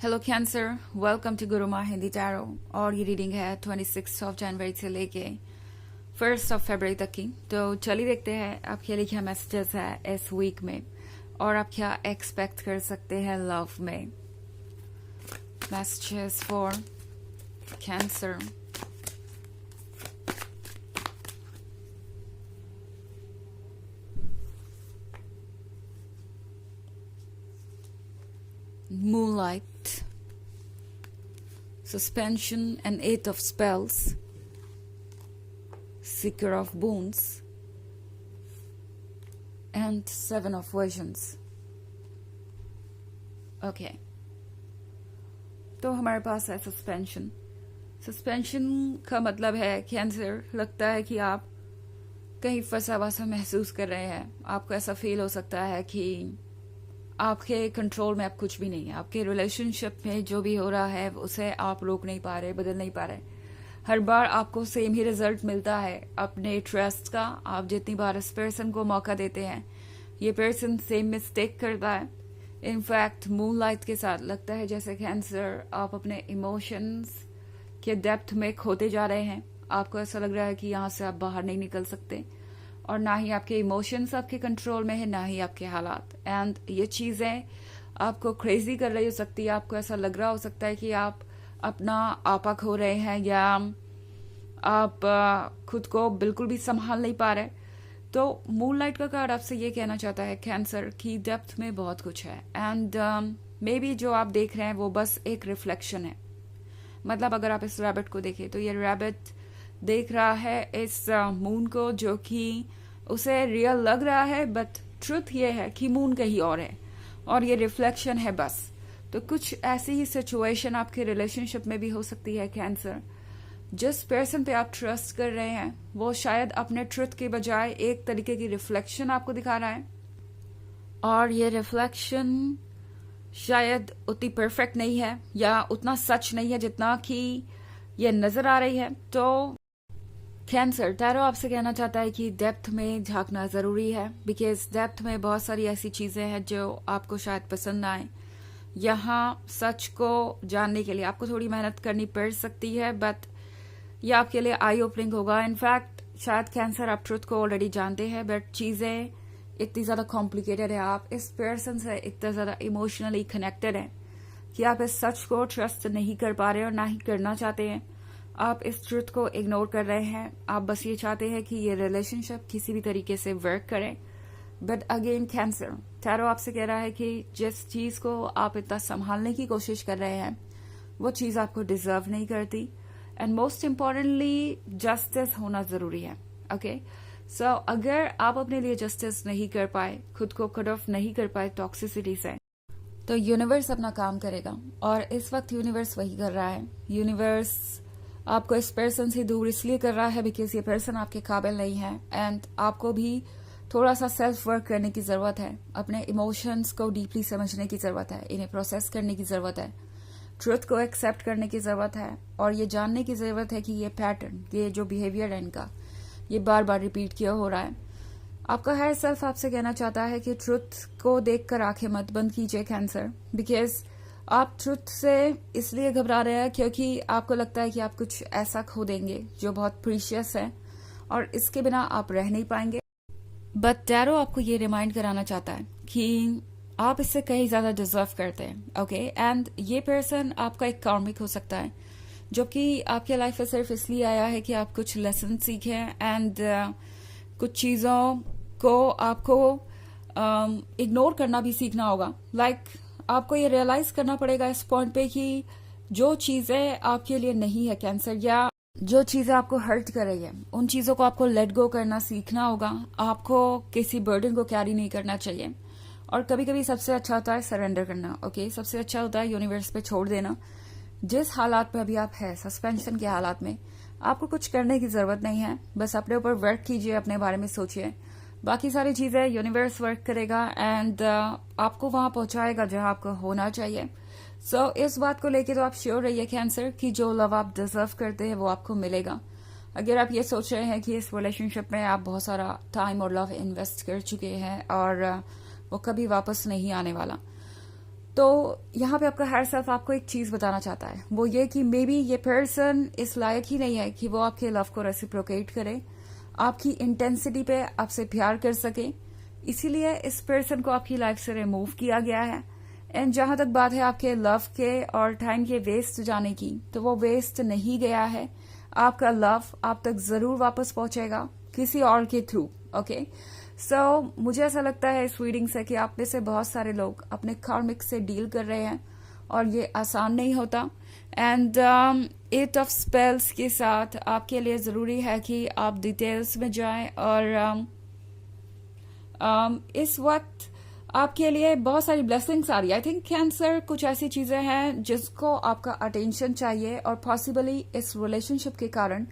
Hello cancer, welcome to Guruma Hindi tarot. और ये reading है 26 जनवरी से लेके 1 फरवरी तक की। तो चलिए देखते हैं आपके लिए क्या मैसेजेस है इस वीक में और आप क्या एक्सपेक्ट कर सकते हैं लव में। Messages for cancer. Moonlight, Suspension and Eight of Spells, Seeker of Boons, and Seven of Visions. Okay. तो हमारे पास है सस्पेंशन। सस्पेंशन का मतलब है कैंसर, लगता है कि आप कहीं फंसा वसा महसूस कर रहे हैं। आपको ऐसा फील हो सकता है कि आपके कंट्रोल में अब कुछ भी नहीं है। आपके रिलेशनशिप में जो भी हो रहा है उसे आप रोक नहीं पा रहे, बदल नहीं पा रहे। हर बार आपको सेम ही रिजल्ट मिलता है अपने ट्रस्ट का। आप जितनी बार इस पर्सन को मौका देते हैं ये पर्सन सेम मिस्टेक करता है। इनफैक्ट मूनलाइट के साथ लगता है जैसे कैंसर आप अपने इमोशंस के डेप्थ में खोते जा रहे हैं। आपको ऐसा लग रहा है कि यहाँ से आप बाहर नहीं निकल सकते और ना ही आपके इमोशंस आपके कंट्रोल में है, ना ही आपके हालात। एंड ये चीजें आपको क्रेजी कर रही हो सकती है। आपको ऐसा लग रहा हो सकता है कि आप अपना आपा खो रहे हैं या आप खुद को बिल्कुल भी संभाल नहीं पा रहे। तो मूनलाइट का कार्ड आपसे ये कहना चाहता है कैंसर की डेप्थ में बहुत कुछ है। एंड मे बी जो आप देख रहे हैं वो बस एक रिफ्लेक्शन है। मतलब अगर आप इस रैबिट को देखें तो ये रैबिट देख रहा है इस मून को, जो कि उसे रियल लग रहा है, बट ट्रुथ ये है कि मून कहीं और है और ये रिफ्लेक्शन है बस। तो कुछ ऐसी ही सिचुएशन आपके रिलेशनशिप में भी हो सकती है कैंसर। जिस पर्सन पे आप ट्रस्ट कर रहे हैं वो शायद अपने ट्रुथ के बजाय एक तरीके की रिफ्लेक्शन आपको दिखा रहा है और ये रिफ्लेक्शन शायद उतनी परफेक्ट नहीं है या उतना सच नहीं है जितना कि ये नजर आ रही है। तो कैंसर टैरो आपसे कहना चाहता है कि डेप्थ में झांकना जरूरी है, बिकॉज डेप्थ में बहुत सारी ऐसी चीजें हैं जो आपको शायद पसंद आए। यहाँ सच को जानने के लिए आपको थोड़ी मेहनत करनी पड़ सकती है, बट ये आपके लिए आई ओपनिंग होगा। इनफैक्ट शायद कैंसर आप ट्रुथ को ऑलरेडी जानते हैं, बट चीजें इतनी ज्यादा कॉम्प्लिकेटेड है, आप इस पर्सन से इतना ज्यादा इमोशनली कनेक्टेड है कि आप इस सच को ट्रस्ट नहीं कर पा रहे और ना ही करना चाहते हैं। आप इस ट्रुथ को इग्नोर कर रहे हैं। आप बस ये चाहते हैं कि ये रिलेशनशिप किसी भी तरीके से वर्क करे। बट अगेन कैंसर टैरो आपसे कह रहा है कि जिस चीज को आप इतना संभालने की कोशिश कर रहे हैं वो चीज आपको डिजर्व नहीं करती। एंड मोस्ट इम्पोर्टेंटली जस्टिस होना जरूरी है। ओके सो अगर आप अपने लिए जस्टिस नहीं कर पाए, खुद को कट ऑफ नहीं कर पाए टॉक्सिसिटी से, तो यूनिवर्स अपना काम करेगा। और इस वक्त यूनिवर्स वही कर रहा है। यूनिवर्स आपको इस पर्सन से दूर इसलिए कर रहा है बिकॉज ये पर्सन आपके काबिल नहीं है। एंड आपको भी थोड़ा सा सेल्फ वर्क करने की जरूरत है। अपने इमोशंस को डीपली समझने की जरूरत है, इन्हें प्रोसेस करने की जरूरत है, ट्रुथ को एक्सेप्ट करने की जरूरत है और ये जानने की जरूरत है कि ये पैटर्न, ये जो बिहेवियर है इनका, ये बार बार रिपीट किया हो रहा है। आपका हायर सेल्फ आपसे कहना चाहता है कि ट्रुथ को देखकर आंखें मत बंद कीजिए कैंसर, बिकॉज आप ट्रुथ से इसलिए घबरा रहे हैं क्योंकि आपको लगता है कि आप कुछ ऐसा खो देंगे जो बहुत प्रीशियस है और इसके बिना आप रह नहीं पाएंगे। बट टैरो आपको ये रिमाइंड कराना चाहता है कि आप इससे कहीं ज्यादा डिजर्व करते हैं। ओके एंड ये पर्सन आपका एक कार्मिक हो सकता है जो कि आपके लाइफ में सिर्फ इसलिए आया है कि आप कुछ लेसन सीखें एंड कुछ चीजों को आपको इग्नोर करना भी सीखना होगा। लाइक आपको ये रियलाइज करना पड़ेगा इस पॉइंट पे कि जो चीजें आपके लिए नहीं है कैंसर, या जो चीजें आपको हर्ट कर रही है, उन चीजों को आपको लेट गो करना सीखना होगा। आपको किसी बर्डन को कैरी नहीं करना चाहिए और कभी कभी सबसे अच्छा होता है सरेंडर करना। ओके सबसे अच्छा होता है यूनिवर्स पे छोड़ देना। जिस हालात में अभी आप है, सस्पेंशन के हालात में, आपको कुछ करने की जरूरत नहीं है। बस अपने ऊपर वर्क कीजिए, अपने बारे में सोचिए, बाकी सारी चीजें यूनिवर्स वर्क करेगा एंड आपको वहां पहुंचाएगा जहां आपको होना चाहिए। सो इस बात को लेके तो आप श्योर रहिए कैंसर कि जो लव आप डिजर्व करते हैं वो आपको मिलेगा। अगर आप ये सोच रहे हैं कि इस रिलेशनशिप में आप बहुत सारा टाइम और लव इन्वेस्ट कर चुके हैं और वो कभी वापस नहीं आने वाला, तो यहाँ पे आपका हायर सेल्फ आपको एक चीज बताना चाहता है, वो ये कि मे बी ये पर्सन इस लायक ही नहीं है कि वो आपके लव को रेसिप्रोकेट करे, आपकी इंटेंसिटी पे आपसे प्यार कर सके, इसीलिए इस पर्सन को आपकी लाइफ से रिमूव किया गया है। एंड जहां तक बात है आपके लव के और टाइम के वेस्ट जाने की, तो वो वेस्ट नहीं गया है। आपका लव आप तक जरूर वापस पहुंचेगा किसी और के थ्रू। ओके, सो मुझे ऐसा लगता है इस रीडिंग से कि आप में से बहुत सारे लोग अपने कार्मिक से डील कर रहे हैं और ये आसान नहीं होता। एंड 8 ऑफ स्पेल्स के साथ आपके लिए जरूरी है कि आप डिटेल्स में जाएं और इस वक्त आपके लिए बहुत सारी ब्लेसिंग्स आ रही है। आई थिंक कैंसर कुछ ऐसी चीजें हैं जिसको आपका अटेंशन चाहिए और पॉसिबली इस रिलेशनशिप के कारण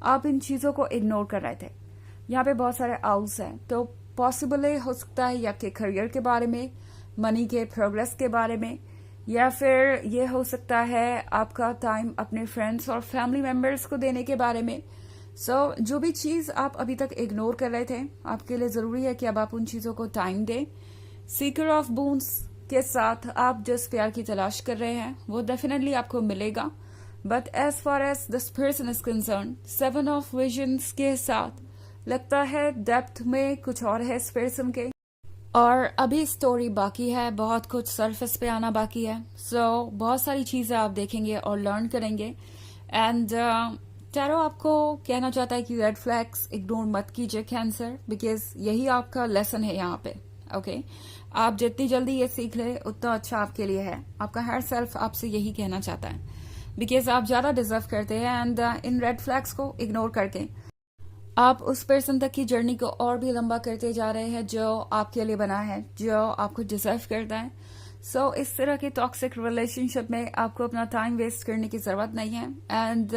आप इन चीजों को इग्नोर कर रहे थे। यहाँ पे बहुत सारे आउल्स हैं, तो पॉसिबली हो सकता है ये आपके करियर के बारे में, मनी के प्रोग्रेस के बारे में, या फिर ये हो सकता है आपका टाइम अपने फ्रेंड्स और फैमिली मेंबर्स को देने के बारे में। सो जो भी चीज आप अभी तक इग्नोर कर रहे थे, आपके लिए जरूरी है कि अब आप उन चीजों को टाइम दें। सीकर ऑफ बून्स के साथ आप जिस प्यार की तलाश कर रहे हैं वो डेफिनेटली आपको मिलेगा, but as far as this person is concern, 7 of visions के साथ लगता है डेप्थ में कुछ और है इस पर्सन के, और अभी स्टोरी बाकी है, बहुत कुछ सरफेस पे आना बाकी है। सो बहुत सारी चीजें आप देखेंगे और लर्न करेंगे। एंड टैरो आपको कहना चाहता है कि रेड फ्लैग्स इग्नोर मत कीजिए कैंसर, बिकॉज यही आपका लेसन है यहाँ पे। ओके, आप जितनी जल्दी ये सीख ले उतना अच्छा आपके लिए है। आपका हायर सेल्फ आपसे यही कहना चाहता है, बिकॉज आप ज्यादा डिजर्व करते हैं। एंड इन रेड फ्लैग्स को इग्नोर करके आप उस पर्सन तक की जर्नी को और भी लंबा करते जा रहे हैं जो आपके लिए बना है, जो आपको डिजर्व करता है। सो इस तरह के टॉक्सिक रिलेशनशिप में आपको अपना टाइम वेस्ट करने की जरूरत नहीं है। एंड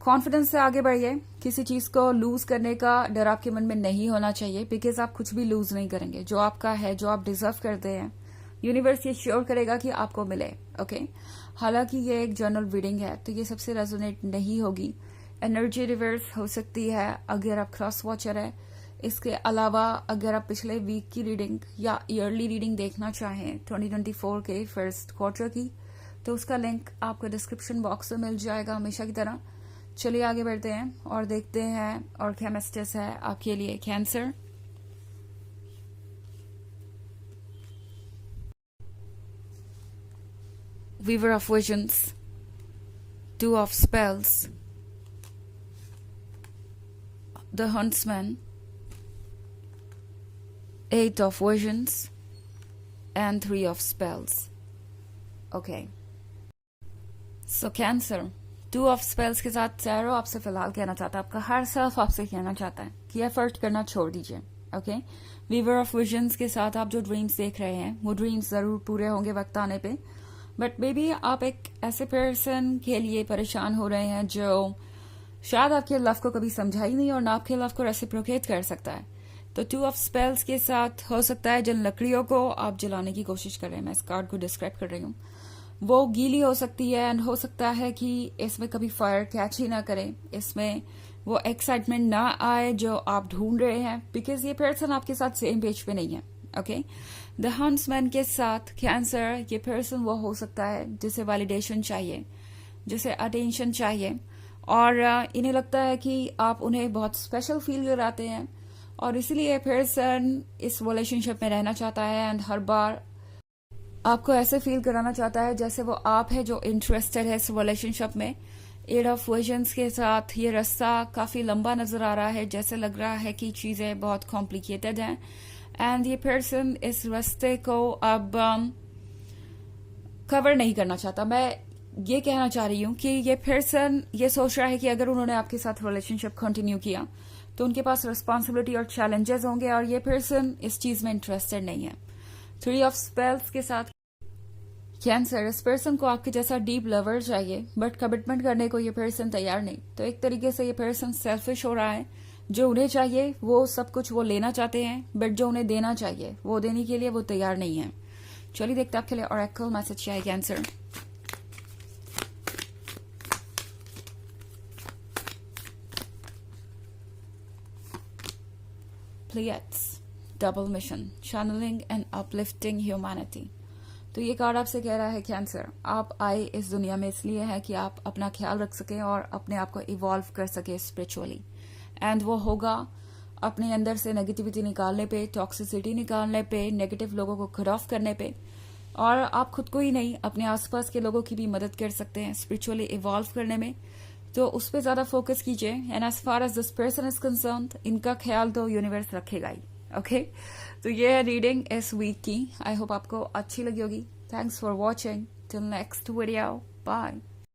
कॉन्फिडेंस से आगे बढ़िए। किसी चीज को लूज करने का डर आपके मन में नहीं होना चाहिए, बिकॉज आप कुछ भी लूज नहीं करेंगे। जो आपका है, जो आप डिजर्व करते हैं, यूनिवर्स ये श्योर करेगा कि आपको मिले। ओके, हालांकि ये एक जनरल रीडिंग है तो ये सबसे रेजोनेट नहीं होगी। एनर्जी रिवर्स हो सकती है अगर आप क्रॉस वॉचर है। इसके अलावा अगर आप पिछले वीक की रीडिंग या ईयरली रीडिंग देखना चाहें 2024 के फर्स्ट क्वार्टर की, तो उसका लिंक आपको डिस्क्रिप्शन बॉक्स में मिल जाएगा हमेशा की तरह। चलिए आगे बढ़ते हैं और देखते हैं और क्या मैसेजेस है आपके लिए Cancer. Weaver of visions, 2 of spells, the huntsman, 8 of visions and 3 of spells. Okay. So Cancer, 2 of spells के साथ टैरो आपसे फिलहाल कहना चाहता है, आपका हर सेल्फ आपसे कहना चाहता है कि एफर्ट करना छोड़ दीजिए। ओके, वीवर ऑफ विजन्स के साथ आप जो ड्रीम्स देख रहे हैं वो ड्रीम्स जरूर पूरे होंगे वक्त आने पे, बट मे बी आप एक ऐसे पर्सन के लिए परेशान हो रहे हैं जो शायद आपके लव को कभी समझा ही नहीं और ना आपके लव को रेसिप्रोकेट कर सकता है। तो 2 ऑफ स्पेल्स के साथ हो सकता है जिन लकड़ियों को आप जलाने की कोशिश कर रहे हैं, मैं इस कार्ड को डिस्क्राइब कर रही हूँ, वो गीली हो सकती है। एंड हो सकता है कि इसमें कभी फायर कैच ही ना करे, इसमें वो एक्साइटमेंट ना आए जो आप ढूंढ रहे हैं, बिकॉज ये पर्सन आपके साथ सेम पेज पे नहीं है। ओके, द हंट्समैन के साथ कैंसर, ये पर्सन वो हो सकता है जिसे वैलिडेशन चाहिए, जिसे अटेंशन चाहिए, और इन्हें लगता है कि आप उन्हें बहुत स्पेशल फील कराते हैं और इसीलिए पर्सन इस रिलेशनशिप में रहना चाहता है। एंड हर बार आपको ऐसे फील कराना चाहता है जैसे वो आप है जो इंटरेस्टेड है इस रिलेशनशिप में। 8 ऑफ विजन्स के साथ ये रास्ता काफी लंबा नजर आ रहा है, जैसे लग रहा है कि चीजें बहुत कॉम्प्लिकेटेड हैं। एंड ये पर्सन इस रास्ते को अब कवर नहीं करना चाहता। मैं ये कहना चाह रही हूँ कि ये पर्सन ये सोच रहा है कि अगर उन्होंने आपके साथ रिलेशनशिप कंटिन्यू किया तो उनके पास रिस्पॉन्सिबिलिटी और चैलेंजेस होंगे, और ये पर्सन इस चीज में इंटरेस्टेड नहीं है। 3 ऑफ स्पेल्स के साथ कैंसर, इस पर्सन को आपके जैसा डीप लवर चाहिए, बट कमिटमेंट करने को ये पर्सन तैयार नहीं। तो एक तरीके से ये पर्सन सेल्फिश हो रहा है। जो उन्हें चाहिए वो सब कुछ वो लेना चाहते हैं, बट जो उन्हें देना चाहिए वो देने के लिए वो तैयार नहीं है। चलिए देखते हैं आपके लिए ऑरेकल मैसेज क्या है cancer. Pleiades, double mission, channeling and uplifting humanity. तो ये कार्ड आपसे कह रहा है कैंसर, आप आए इस दुनिया में इसलिए है कि आप अपना ख्याल रख सकें और अपने आप को इवॉल्व कर सके स्पिरिचुअली, एंड वो होगा अपने अंदर से नेगेटिविटी निकालने पे, टॉक्सिसिटी निकालने पे, नेगेटिव लोगों को कट ऑफ करने पे, और आप खुद को ही नहीं अपने आसपास के लोगों की भी मदद कर सकते हैं स्पिरिचुअली इवॉल्व करने में। तो उस पर ज्यादा फोकस कीजिए, and as far as this person is concern, इनका ख्याल तो यूनिवर्स रखेगा ही। ओके, तो ये है रीडिंग इस वीक की। आई होप आपको अच्छी लगी होगी। Thanks for watching, till next video, bye.